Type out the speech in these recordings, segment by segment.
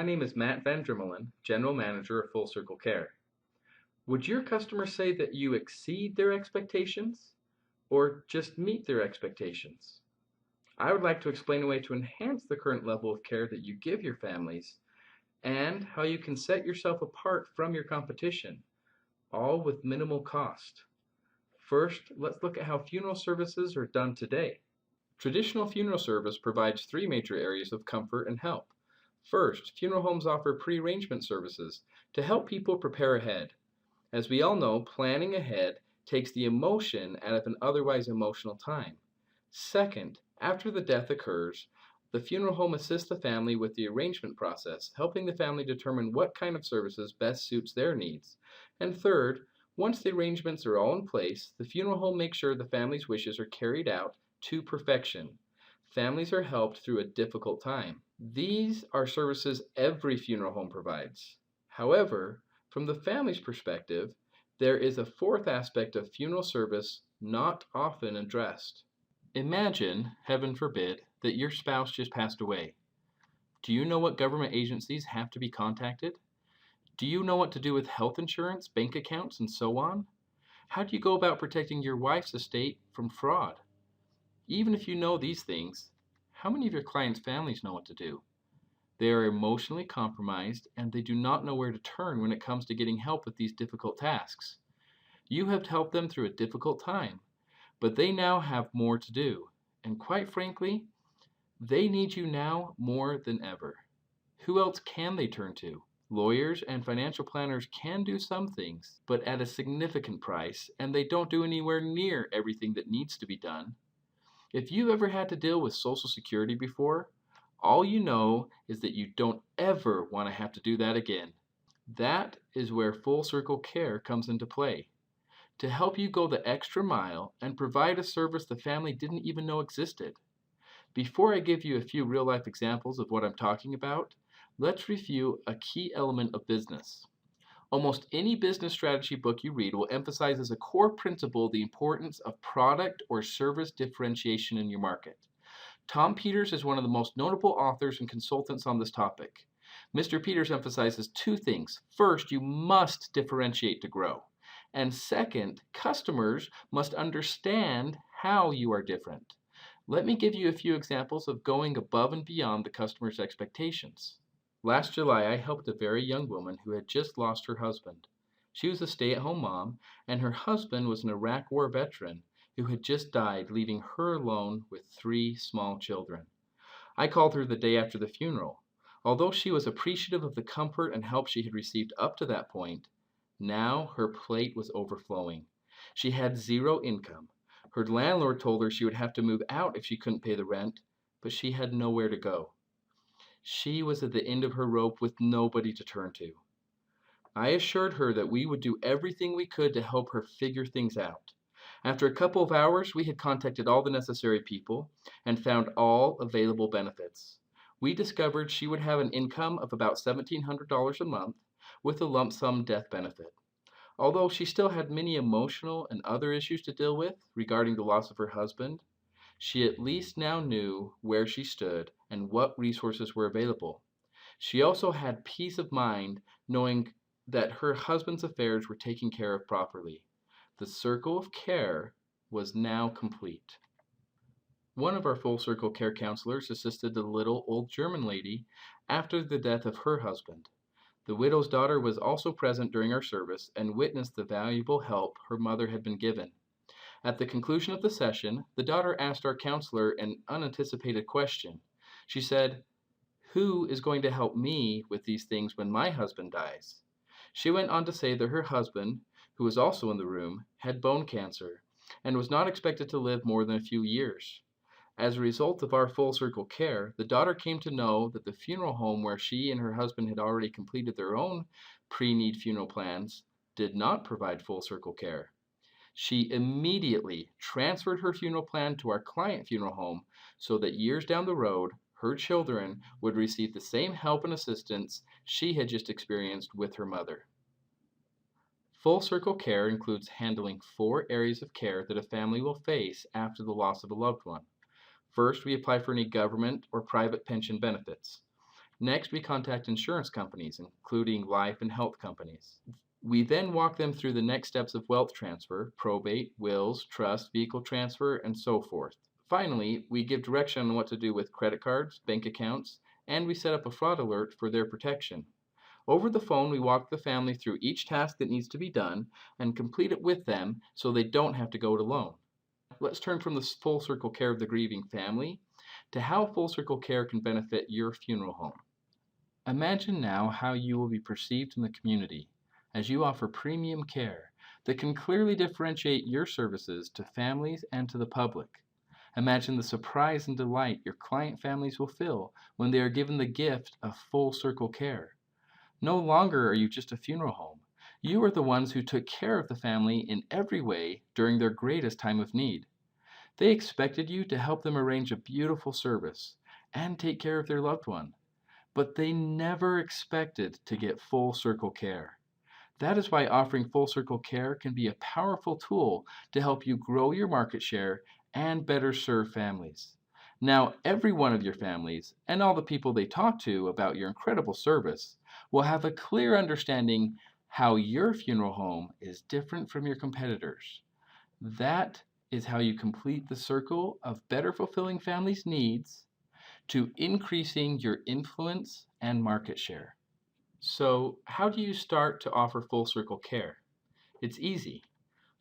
My name is Matt Van Drimmelen, General Manager of Full Circle Care. Would your customers say that you exceed their expectations or just meet their expectations? I would like to explain a way to enhance the current level of care that you give your families and how you can set yourself apart from your competition, all with minimal cost. First, let's look at how funeral services are done today. Traditional funeral service provides three major areas of comfort and help. First, funeral homes offer pre-arrangement services to help people prepare ahead. As we all know, planning ahead takes the emotion out of an otherwise emotional time. Second, after the death occurs, the funeral home assists the family with the arrangement process, helping the family determine what kind of services best suits their needs. And third, once the arrangements are all in place, the funeral home makes sure the family's wishes are carried out to perfection. Families are helped through a difficult time. These are services every funeral home provides. However, from the family's perspective, there is a fourth aspect of funeral service not often addressed. Imagine, heaven forbid, that your spouse just passed away. Do you know what government agencies have to be contacted? Do you know what to do with health insurance, bank accounts, and so on? How do you go about protecting your wife's estate from fraud? Even if you know these things, how many of your clients' families know what to do? They are emotionally compromised and they do not know where to turn when it comes to getting help with these difficult tasks. You have helped them through a difficult time, but they now have more to do. And quite frankly, they need you now more than ever. Who else can they turn to? Lawyers and financial planners can do some things, but at a significant price, and they don't do anywhere near everything that needs to be done. If you've ever had to deal with Social Security before, all you know is that you don't ever want to have to do that again. That is where Full Circle Care comes into play, to help you go the extra mile and provide a service the family didn't even know existed. Before I give you a few real-life examples of what I'm talking about, let's review a key element of business. Almost any business strategy book you read will emphasize as a core principle the importance of product or service differentiation in your market. Tom Peters is one of the most notable authors and consultants on this topic. Mr. Peters emphasizes two things. First, you must differentiate to grow. And second, customers must understand how you are different. Let me give you a few examples of going above and beyond the customer's expectations. Last July, I helped a very young woman who had just lost her husband. She was a stay-at-home mom, and her husband was an Iraq War veteran who had just died, leaving her alone with 3 small children. I called her the day after the funeral. Although she was appreciative of the comfort and help she had received up to that point, now her plate was overflowing. She had 0 income. Her landlord told her she would have to move out if she couldn't pay the rent, but she had nowhere to go. She was at the end of her rope with nobody to turn to. I assured her that we would do everything we could to help her figure things out. After a couple of hours, we had contacted all the necessary people and found all available benefits. We discovered she would have an income of about $1,700 a month with a lump sum death benefit. Although she still had many emotional and other issues to deal with regarding the loss of her husband, she at least now knew where she stood and what resources were available. She also had peace of mind knowing that her husband's affairs were taken care of properly. The circle of care was now complete. One of our Full Circle Care counselors assisted the little old German lady after the death of her husband. The widow's daughter was also present during our service and witnessed the valuable help her mother had been given. At the conclusion of the session, the daughter asked our counselor an unanticipated question. She said, "Who is going to help me with these things when my husband dies?" She went on to say that her husband, who was also in the room, had bone cancer and was not expected to live more than a few years. As a result of our Full Circle Care, the daughter came to know that the funeral home where she and her husband had already completed their own pre-need funeral plans did not provide Full Circle Care. She immediately transferred her funeral plan to our client funeral home so that years down the road, her children would receive the same help and assistance she had just experienced with her mother. Full Circle Care includes handling 4 areas of care that a family will face after the loss of a loved one. First, we apply for any government or private pension benefits. Next, we contact insurance companies, including life and health companies. We then walk them through the next steps of wealth transfer, probate, wills, trust, vehicle transfer, and so forth. Finally, we give direction on what to do with credit cards, bank accounts, and we set up a fraud alert for their protection. Over the phone, we walk the family through each task that needs to be done and complete it with them so they don't have to go it alone. Let's turn from the full circle care of the grieving family to how full circle care can benefit your funeral home. Imagine now how you will be perceived in the community as you offer premium care that can clearly differentiate your services to families and to the public. Imagine the surprise and delight your client families will feel when they are given the gift of full circle care. No longer are you just a funeral home. You are the ones who took care of the family in every way during their greatest time of need. They expected you to help them arrange a beautiful service and take care of their loved one, but they never expected to get full circle care. That is why offering full circle care can be a powerful tool to help you grow your market share and better serve families. Now, every one of your families and all the people they talk to about your incredible service will have a clear understanding how your funeral home is different from your competitors. That is how you complete the circle of better fulfilling families' needs to increasing your influence and market share. So, how do you start to offer full circle care? It's easy.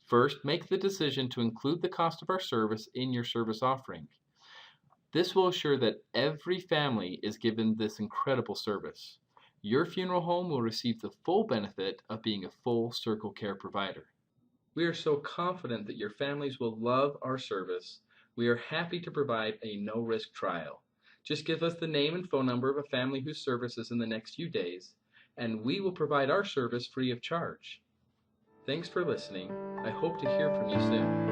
First, make the decision to include the cost of our service in your service offering. This will assure that every family is given this incredible service. Your funeral home will receive the full benefit of being a full circle care provider. We are so confident that your families will love our service. We are happy to provide a no-risk trial. Just give us the name and phone number of a family whose service is in the next few days, and we will provide our service free of charge. Thanks for listening. I hope to hear from you soon.